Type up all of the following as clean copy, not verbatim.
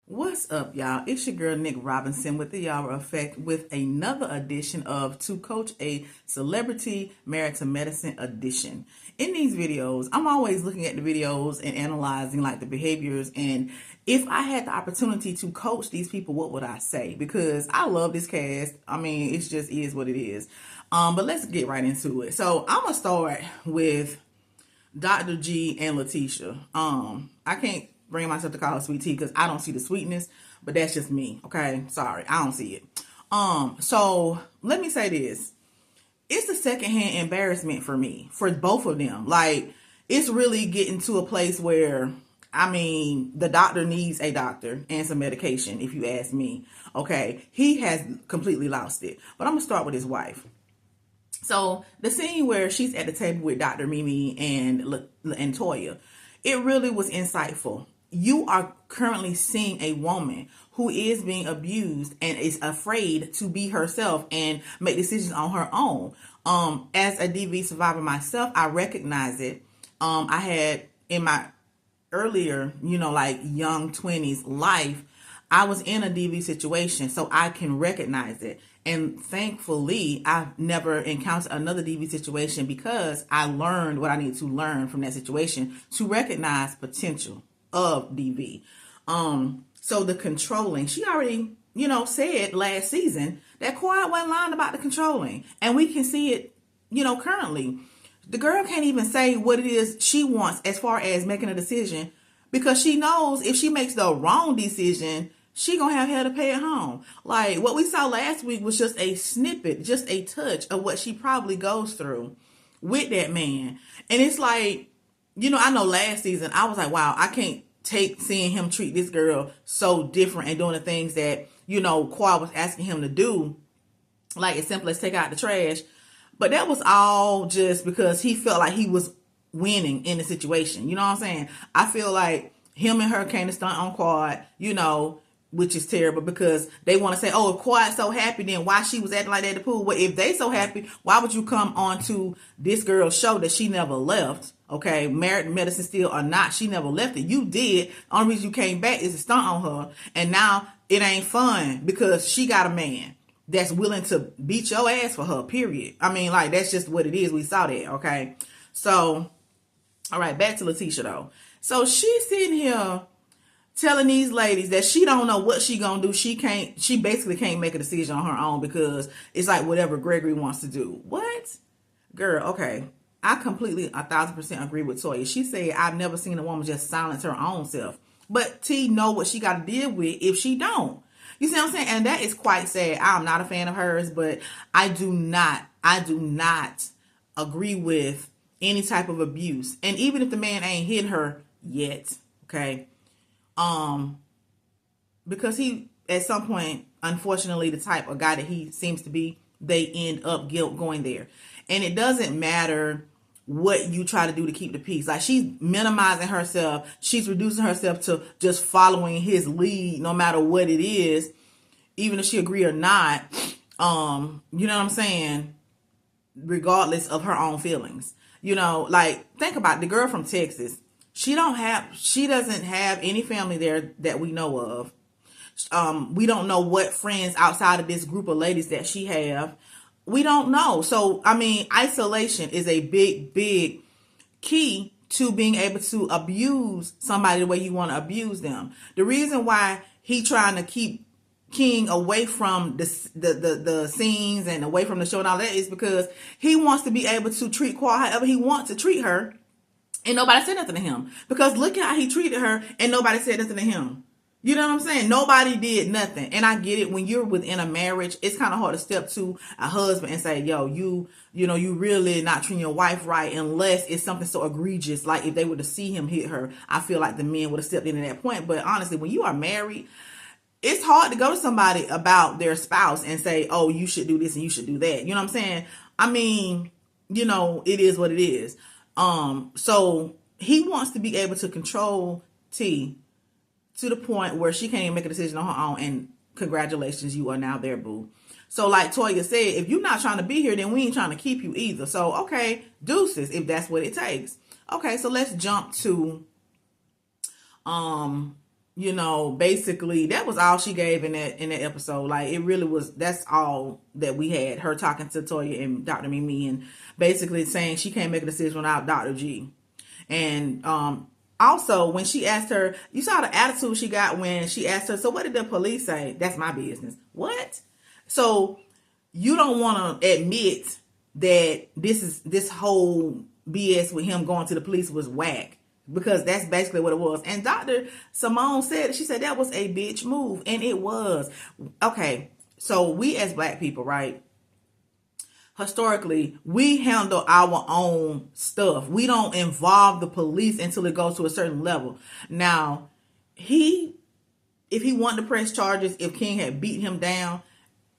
What's up, y'all? It's your girl Nick Robinson with the Hour Effect with another edition of To Coach a Celebrity Married to Medicine edition. In these videos, I'm always looking at the videos and analyzing like the behaviors, and if I had the opportunity to coach these people, what would I say? Because I love this cast. I mean, it just is what it is. But let's get right into it. So I'm gonna start with Dr. G and Letesha. I can't bring myself to call her sweet tea because I don't see the sweetness, but that's just me. Okay, sorry, I don't see it. So let me say this: it's a secondhand embarrassment for me, for both of them. Like, it's really getting to a place where, I mean, the doctor needs a doctor and some medication, if you ask me. Okay, he has completely lost it. But I'm gonna start with his wife. So the scene where she's at the table with Dr. Mimi and Toya, it really was insightful. You are currently seeing a woman who is being abused and is afraid to be herself and make decisions on her own. As a DV survivor myself, I recognize it. I had in my earlier, like young 20s life, I was in a DV situation, so I can recognize it. And thankfully, I've never encountered another DV situation because I learned what I need to learn from that situation to recognize potential of DV. So the controlling, she already, said last season that Quiet wasn't lying about the controlling. And we can see it, currently. The girl can't even say what it is she wants as far as making a decision, because she knows if she makes the wrong decision, she gonna have hell to pay at home. Like what we saw last week was just a snippet, just a touch of what she probably goes through with that man. And it's like, I know last season I was like, wow, I can't take seeing him treat this girl so different and doing the things that, Quad was asking him to do, like as simple as take out the trash. But that was all just because he felt like he was winning in the situation. You know what I'm saying? I feel like him and her came to stunt on Quad, which is terrible because they want to say, oh, if Quad's so happy, then why she was acting like that at the pool? Well, if they so happy, why would you come on to this girl's show that she never left? Okay, married medicine still or not, she never left it. You did. Only reason you came back is to stunt on her. And now it ain't fun because she got a man that's willing to beat your ass for her, period. I mean, like, that's just what it is. We saw that, okay? So, all right, back to Letesha, though. So she's sitting here telling these ladies that she don't know what she gonna do. She basically can't make a decision on her own because it's like whatever Gregory wants to do. What? Girl, okay. I completely 1,000% agree with Toya. She said, I've never seen a woman just silence her own self. But T know what she got to deal with if she don't. You see what I'm saying? And that is quite sad. I'm not a fan of hers, but I do not agree with any type of abuse. And even if the man ain't hit her yet, okay? Because he, at some point, unfortunately, the type of guy that he seems to be, they end up going there. And it doesn't matter what you try to do to keep the peace. Like, she's minimizing herself. She's reducing herself to just following his lead, no matter what it is, even if she agree or not. You know what I'm saying? Regardless of her own feelings. Like, think about it. The girl from Texas. She doesn't have any family there that we know of. We don't know what friends outside of this group of ladies that she have. We don't know. So, I mean, isolation is a big, big key to being able to abuse somebody the way you want to abuse them. The reason why he trying to keep King away from the scenes and away from the show and all that is because he wants to be able to treat Quad however he wants to treat her, and nobody said nothing to him. Because look at how he treated her, and nobody said nothing to him. You know what I'm saying? Nobody did nothing. And I get it. When you're within a marriage, it's kind of hard to step to a husband and say, yo, you really not treating your wife right, unless it's something so egregious. Like if they were to see him hit her, I feel like the men would have stepped in at that point. But honestly, when you are married, it's hard to go to somebody about their spouse and say, oh, you should do this and you should do that. You know what I'm saying? I mean, it is what it is. So he wants to be able to control T to the point where she can't even make a decision on her own. And congratulations, you are now there, boo. So like Toya said, if you're not trying to be here, then we ain't trying to keep you either. So, okay, deuces, if that's what it takes. Okay, so let's jump to basically that was all she gave in that episode. Like, it really was, that's all that we had, her talking to Toya and Dr. Mimi, and basically saying she can't make a decision without Dr. G. And also, when she asked her, you saw the attitude she got when she asked her, so what did the police say? That's my business. What? So you don't want to admit that this whole BS with him going to the police was whack, because that's basically what it was. And Dr. Simone said, she said that was a bitch move, and it was. Okay, so we as black people, right? Historically, we handle our own stuff. We don't involve the police until it goes to a certain level. Now, if he wanted to press charges, if King had beat him down,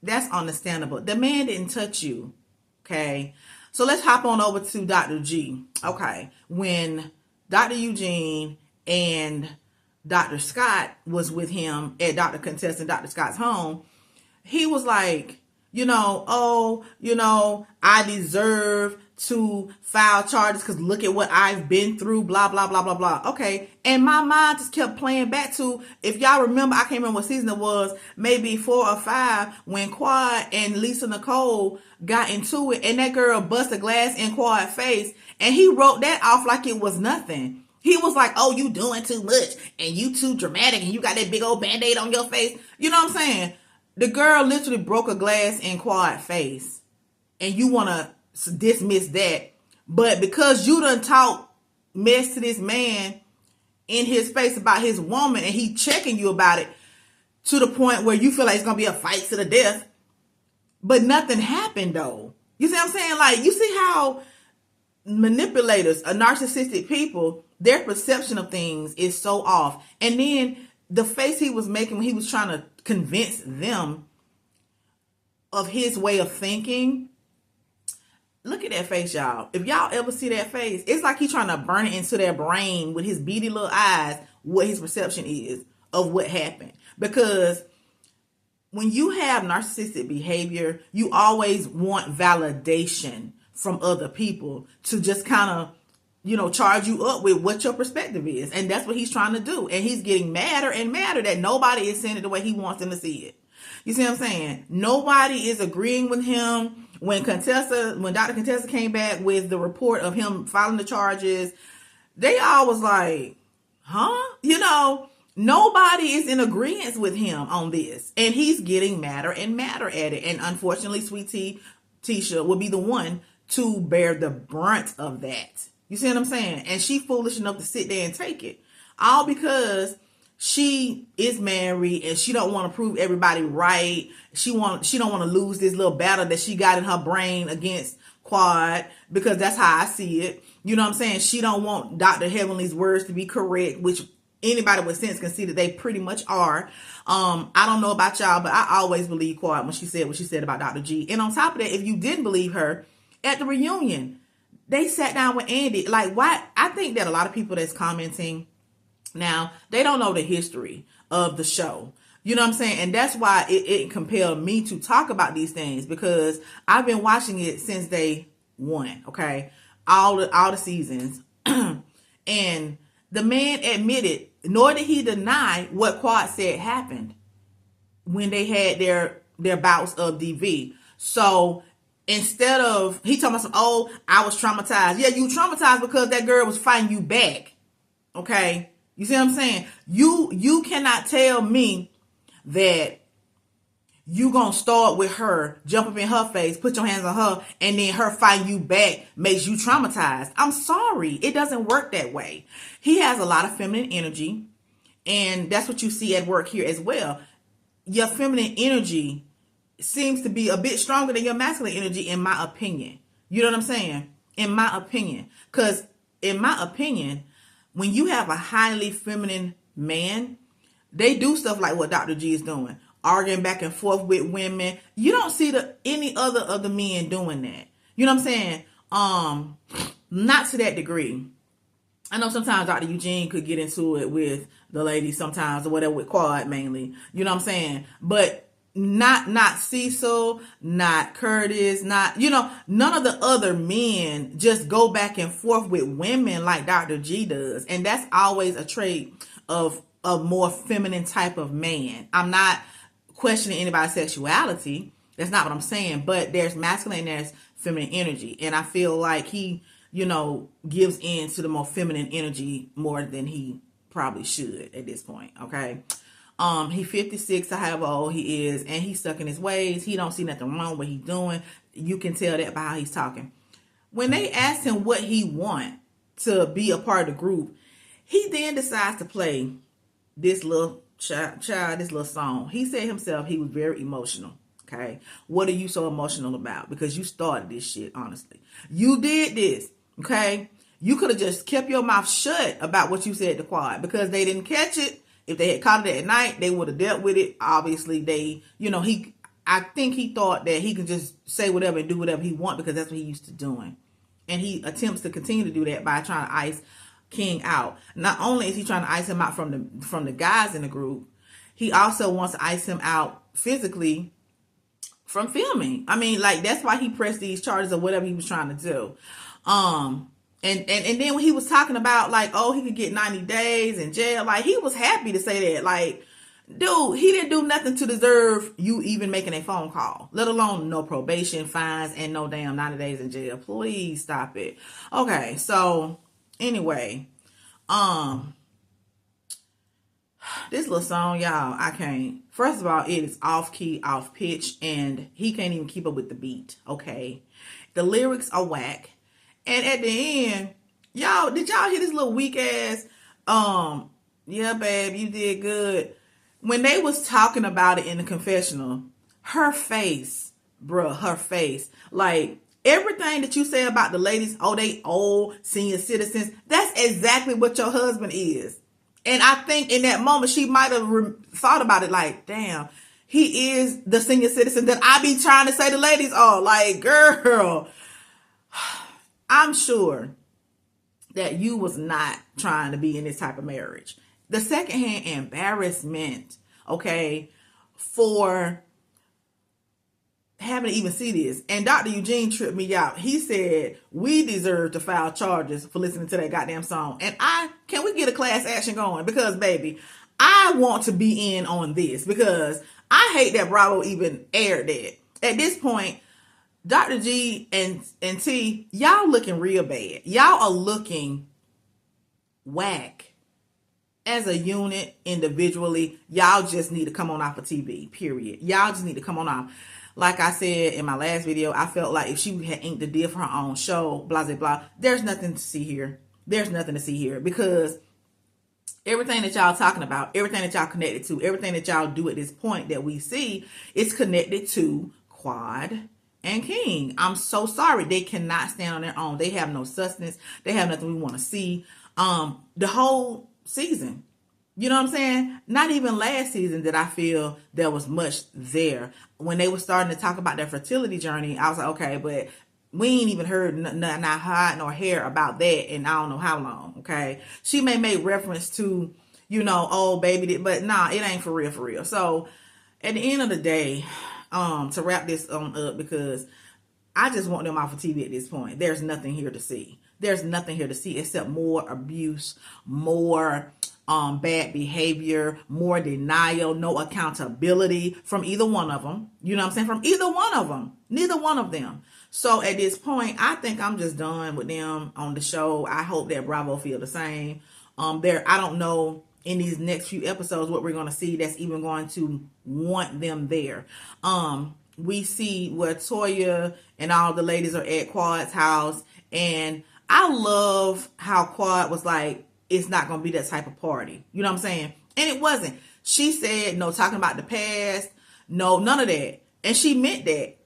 that's understandable. The man didn't touch you. Okay. So let's hop on over to Dr. G. Okay. When Dr. Eugene and Dr. Scott was with him at Dr. Contessa and Dr. Scott's home, he was like, I deserve to file charges because look at what I've been through, blah, blah, blah, blah, blah. Okay. And my mind just kept playing back to, if y'all remember, I can't remember what season it was, maybe 4 or 5, when Quad and Lisa Nicole got into it and that girl busted glass in Quad's face, and he wrote that off like it was nothing. He was like, oh, you doing too much and you too dramatic and you got that big old Band-Aid on your face. You know what I'm saying? The girl literally broke a glass in Quad's face, and you want to dismiss that. But because you done talk mess to this man in his face about his woman, and he checking you about it to the point where you feel like it's going to be a fight to the death, but nothing happened though. You see what I'm saying? Like, you see how manipulators, narcissistic people, their perception of things is so off. And then the face he was making when he was trying to convince them of his way of thinking. Look at that face, y'all. If y'all ever see that face, it's like he's trying to burn it into their brain with his beady little eyes, what his perception is of what happened. Because when you have narcissistic behavior, you always want validation from other people to just kind of, charge you up with what your perspective is. And that's what he's trying to do. And he's getting madder and madder that nobody is seeing it the way he wants them to see it. You see what I'm saying? Nobody is agreeing with him. When Dr. Contessa came back with the report of him filing the charges, they all was like, huh? Nobody is in agreement with him on this. And he's getting madder and madder at it. And unfortunately, Sweet Tisha will be the one to bear the brunt of that. You see what I'm saying? And she foolish enough to sit there and take it. All because she is married and she don't want to prove everybody right. She don't want to lose this little battle that she got in her brain against Quad, because that's how I see it. You know what I'm saying? She don't want Dr. Heavenly's words to be correct, which anybody with sense can see that they pretty much are. I don't know about y'all, but I always believe Quad when she said what she said about Dr. G. And on top of that, if you didn't believe her, at the reunion, they sat down with Andy. Like, why? I think that a lot of people that's commenting now, they don't know the history of the show. You know what I'm saying? And that's why it compelled me to talk about these things, because I've been watching it since day one. Okay. All the seasons. And the man admitted, nor did he deny what Quad said happened when they had their bouts of DV. So instead of, he talking about I was traumatized. Yeah, you traumatized because that girl was fighting you back. Okay. You see what I'm saying? You cannot tell me that you gonna start with her, jump up in her face, put your hands on her, and then her fighting you back makes you traumatized. I'm sorry. It doesn't work that way. He has a lot of feminine energy, and that's what you see at work here as well. Your feminine energy seems to be a bit stronger than your masculine energy, in my opinion. You know what I'm saying? In my opinion. Because in my opinion, when you have a highly feminine man, they do stuff like what Dr. G is doing, arguing back and forth with women. You don't see any other of the men doing that. You know what I'm saying? Not to that degree. I know sometimes Dr. Eugene could get into it with the ladies sometimes, or whatever, with Quad mainly. You know what I'm saying? But not Cecil, not Curtis, none of the other men just go back and forth with women like Dr. G does. And that's always a trait of a more feminine type of man. I'm not questioning anybody's sexuality. That's not what I'm saying. But there's masculine and there's feminine energy. And I feel like he, gives in to the more feminine energy more than he probably should at this point. Okay. He 56 or however old he is, and he's stuck in his ways. He don't see nothing wrong with what he's doing. You can tell that by how he's talking. When they asked him what he want to be a part of the group, he then decides to play this little child, this little song. He said himself he was very emotional. Okay. What are you so emotional about? Because you started this shit, honestly. You did this. Okay. You could have just kept your mouth shut about what you said to Quad, because they didn't catch it. If they had caught it at night, they would have dealt with it. Obviously, I think he thought that he could just say whatever and do whatever he want, because that's what he used to doing. And he attempts to continue to do that by trying to ice King out. Not only is he trying to ice him out from the guys in the group, he also wants to ice him out physically from filming. I mean, like, that's why he pressed these charges or whatever he was trying to do. And then when he was talking about, like, oh, he could get 90 days in jail, like, he was happy to say that. Like, dude, he didn't do nothing to deserve you even making a phone call, let alone no probation, fines, and no damn 90 days in jail. Please stop it. Okay, so anyway, this little song, y'all, I can't. First of all, it is off key, off pitch, and he can't even keep up with the beat. Okay, the lyrics are whack. And at the end, y'all, did y'all hear this little weak ass, yeah, babe, you did good. When they was talking about it in the confessional, her face, bruh, her face, like, everything that you say about the ladies, oh, they old senior citizens, that's exactly what your husband is. And I think in that moment, she might have thought about it like, damn, he is the senior citizen that I be trying to say the ladies are. Like, girl, I'm sure that you was not trying to be in this type of marriage. The secondhand embarrassment, okay, for having to even see this. And Dr. Eugene tripped me out. He said, we deserve to file charges for listening to that goddamn song. And can we get a class action going? Because, baby, I want to be in on this, because I hate that Bravo even aired that. At this point, Dr. G and T, y'all looking real bad. Y'all are looking whack. As a unit, individually, y'all just need to come on off of TV, period. Y'all just need to come on off. Like I said in my last video, I felt like if she had inked the deal for her own show, blah, blah, blah, there's nothing to see here. There's nothing to see here, because everything that y'all talking about, everything that y'all connected to, everything that y'all do at this point that we see is connected to Quad and King. I'm so sorry. They cannot stand on their own. They have no substance. They have nothing we want to see. The whole season, you know what I'm saying? Not even last season did I feel there was much there. When they were starting to talk about their fertility journey, I was like, okay, but we ain't even heard not hide nor hair about that in I don't know how long, okay? She may make reference to, oh, baby, but nah, it ain't for real. So at the end of the day, to wrap this up, because I just want them off of TV at this point. There's nothing here to see. There's nothing here to see except more abuse, more bad behavior, more denial, no accountability from either one of them. You know what I'm saying? From either one of them. Neither one of them. So at this point, I think I'm just done with them on the show. I hope that Bravo feel the same. I don't know in these next few episodes what we're going to see that's even going to want them there. We see where Toya and all the ladies are at Quad's house, and I love how Quad was like, it's not going to be that type of party. You know what I'm saying? And it wasn't. She said, no talking about the past. No, none of that. And she meant that.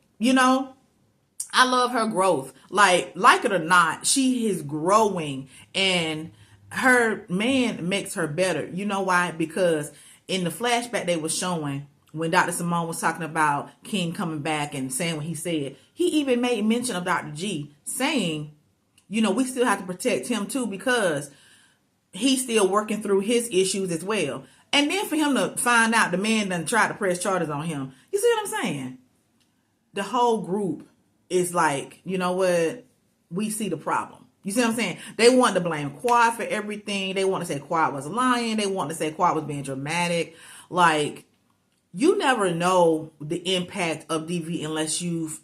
I love her growth. Like it or not, she is growing, and her man makes her better. You know why? Because in the flashback they were showing, when Dr. Simone was talking about King coming back and saying what he said, he even made mention of Dr. G saying, we still have to protect him too, because he's still working through his issues as well. And then for him to find out the man done tried to press charges on him, you see what I'm saying? The whole group is like, you know what? We see the problem. You see what I'm saying? They want to blame Quad for everything. They want to say Quad was lying. They want to say Quad was being dramatic. Like, you never know the impact of DV unless you've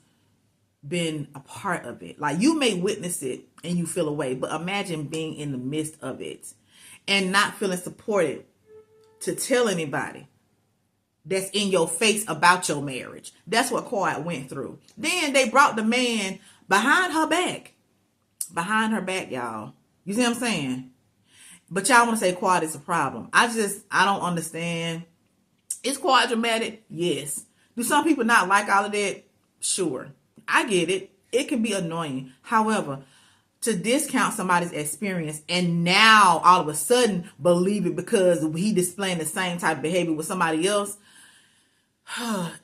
been a part of it. Like, you may witness it and you feel away, but imagine being in the midst of it and not feeling supported to tell anybody that's in your face about your marriage. That's what Quad went through. Then they brought the man behind her back. Behind her back, y'all. You see what I'm saying? But y'all want to say Quad is a problem. I don't understand. Is Quad dramatic? Yes. Do some people not like all of that? Sure. I get it. It can be annoying. However, to discount somebody's experience and now all of a sudden believe it because he displaying the same type of behavior with somebody else,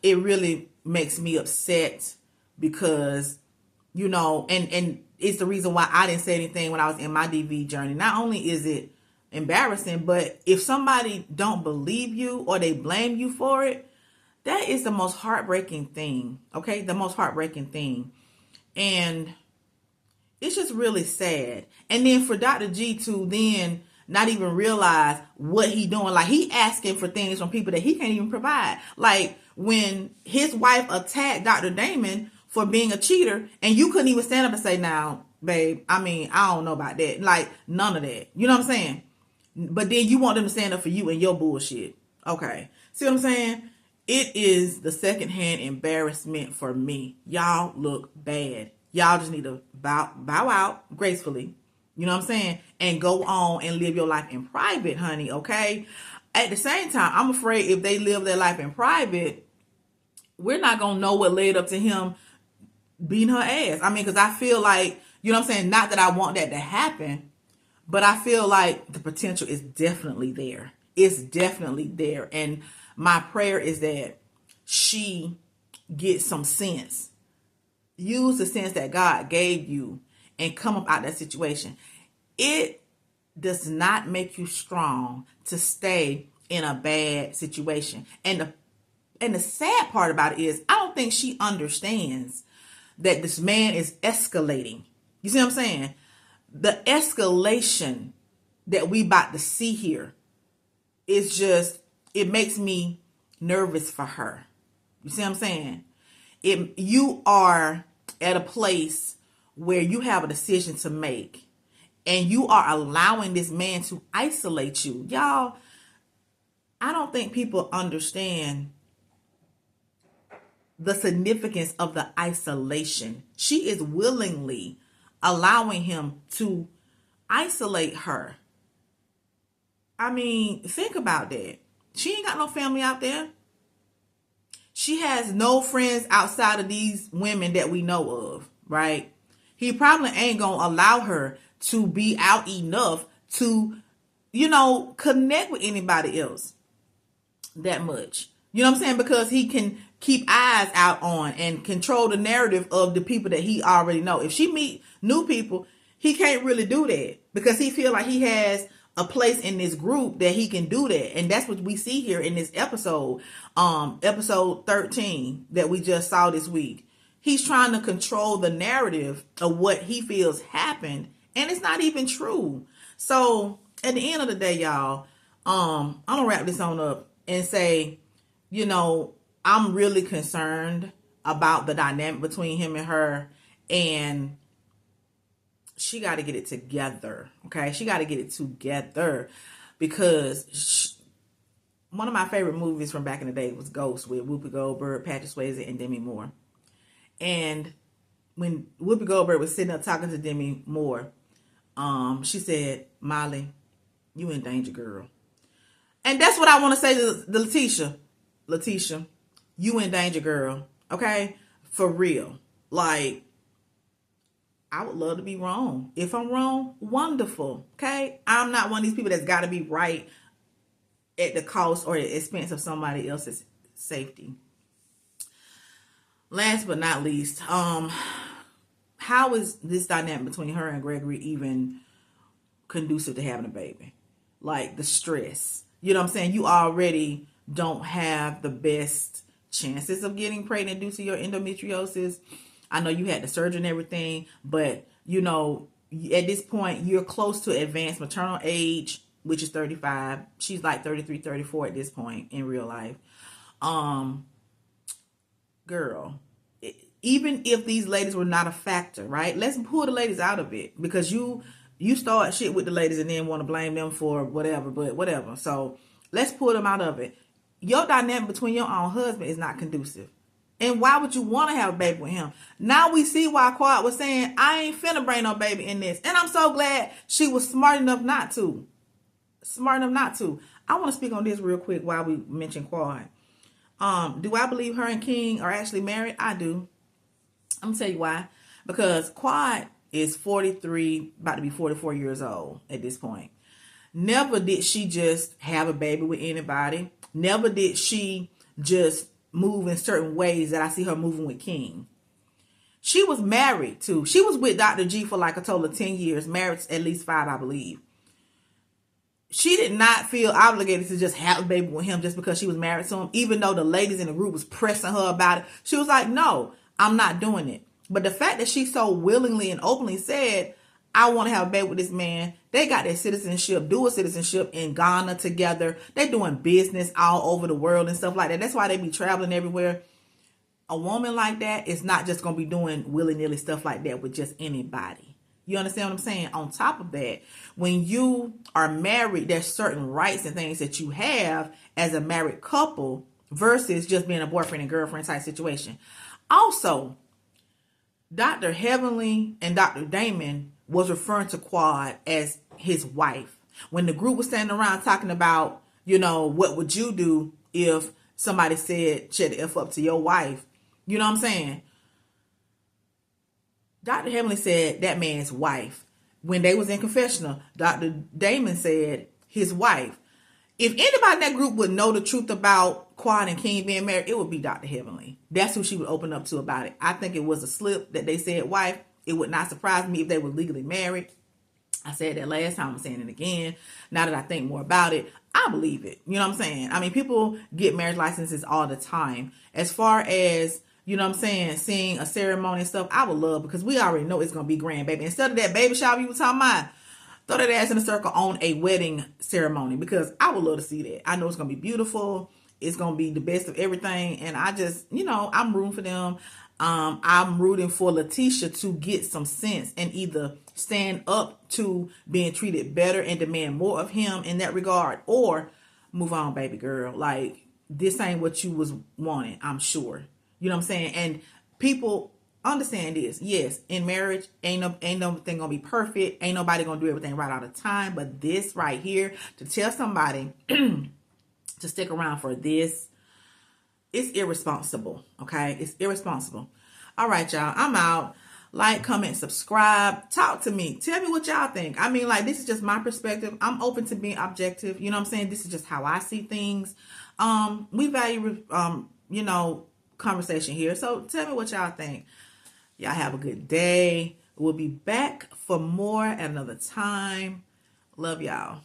it really makes me upset because, you know, and it's the reason why I didn't say anything when I was in my DV journey. Not only is it embarrassing, but if somebody don't believe you or they blame you for it, that is the most heartbreaking thing. Okay, the most heartbreaking thing. And it's just really sad. And then for Dr. G to then not even realize what he doing. Like, he asking for things from people that he can't even provide. Like, when his wife attacked Dr. Damon for being a cheater, and you couldn't even stand up and say, now, babe, I mean, I don't know about that. Like, none of that. You know what I'm saying? But then you want them to stand up for you and your bullshit. Okay. See what I'm saying? It is the secondhand embarrassment for me. Y'all look bad. Y'all just need to bow out gracefully. You know what I'm saying? And go on and live your life in private, honey. Okay. At the same time, I'm afraid if they live their life in private, we're not going to know what led up to him beating her ass. I mean, because I feel like, you know what I'm saying? Not that I want that to happen, but I feel like the potential is definitely there. It's definitely there. And my prayer is that she gets some sense. Use the sense that God gave you and come up out of that situation. It does not make you strong to stay in a bad situation. And the sad part about it is, I don't think she understands that this man is escalating. You see what I'm saying? The escalation that we about to see here is just, it makes me nervous for her. You see what I'm saying? You are at a place where you have a decision to make, and you are allowing this man to isolate you. Y'all, I don't think people understand the significance of the isolation. She is willingly allowing him to isolate her. I mean, think about that. She ain't got no family out there. She has no friends outside of these women that we know of, right? He probably ain't gonna allow her to be out enough to, you know, connect with anybody else that much. You know what I'm saying? Because he can keep eyes out on and control the narrative of the people that he already know. If she meet new people, he can't really do that because he feel like he has a place in this group that he can do that. And that's what we see here in this episode, episode 13 that we just saw this week. He's trying to control the narrative of what he feels happened, and it's not even true. So at the end of the day, y'all, I'm gonna wrap this on up and say, you know, I'm really concerned about the dynamic between him and her, and she got to get it together. Okay, she got to get it together because one of my favorite movies from back in the day was Ghost with Whoopi Goldberg, Patrick Swayze, and Demi Moore. And when Whoopi Goldberg was sitting up talking to Demi Moore, she said, "Molly, you in danger, girl." And that's what I want to say to Letesha. Letesha, you in danger, girl. Okay? For real. Like, I would love to be wrong. If I'm wrong, wonderful. Okay? I'm not one of these people that's got to be right at the cost or the expense of somebody else's safety. Last but not least, how is this dynamic between her and Gregory even conducive to having a baby? Like, the stress. You know what I'm saying? You already don't have the best chances of getting pregnant due to your endometriosis. I know you had the surgery and everything, but, you know, at this point, you're close to advanced maternal age, which is 35. She's like 33, 34 at this point in real life. Girl, even if these ladies were not a factor, right? Let's pull the ladies out of it, because you start shit with the ladies and then want to blame them for whatever, but whatever. So let's pull them out of it. Your dynamic between your own husband is not conducive. And why would you want to have a baby with him? Now we see why Quad was saying, I ain't finna bring no baby in this. And I'm so glad she was smart enough not to. Smart enough not to. I want to speak on this real quick while we mention Quad. Do I believe her and King are actually married? I do. I'm going to tell you why. Because Quad is 43, about to be 44 years old at this point. Never did she just have a baby with anybody. Never did she just move in certain ways that I see her moving with King. She was married to, she was with Dr. G for like a total of 10 years, married at least 5, I believe. She did not feel obligated to just have a baby with him just because she was married to him, even though the ladies in the group was pressing her about it. She was like, no, I'm not doing it. But the fact that she so willingly and openly said, I want to have a baby with this man. They got their citizenship, dual citizenship in Ghana together. They're doing business all over the world and stuff like that. That's why they be traveling everywhere. A woman like that is not just going to be doing willy-nilly stuff like that with just anybody. You understand what I'm saying? On top of that, when you are married, there's certain rights and things that you have as a married couple versus just being a boyfriend and girlfriend type situation. Also, Dr. Heavenly and Dr. Damon was referring to Quad as his wife. When the group was standing around talking about, you know, what would you do if somebody said, shut the F up to your wife? You know what I'm saying? Dr. Heavenly said that man's wife. When they was in confessional, Dr. Damon said his wife. If anybody in that group would know the truth about Quad and King being married, it would be Dr. Heavenly. That's who she would open up to about it. I think it was a slip that they said wife. It would not surprise me if they were legally married. I said that last time, I'm saying it again. Now that I think more about it, I believe it. You know what I'm saying? I mean, people get marriage licenses all the time. As far as, you know what I'm saying, seeing a ceremony and stuff, I would love, because we already know it's going to be grand, baby. Instead of that baby shower you were talking about, throw that ass in a circle on a wedding ceremony, because I would love to see that. I know it's going to be beautiful. It's going to be the best of everything. And I just, you know, I'm rooting for them. I'm rooting for Letesha to get some sense and either stand up to being treated better and demand more of him in that regard, or move on, baby girl. Like, this ain't what you was wanting, I'm sure. You know what I'm saying? And people understand this. Yes, in marriage, ain't nothing gonna be perfect. Ain't nobody gonna do everything right all the time. But this right here, to tell somebody to stick around for this, it's irresponsible. Okay, it's irresponsible. All right, y'all, I'm out. Like, comment, subscribe, talk to me, tell me what y'all think. I mean, like, this is just my perspective. I'm open to being objective. You know what I'm saying? This is just how I see things. We value you know, conversation here. So tell me what y'all think. Y'all have a good day. We'll be back for more at another time. Love y'all.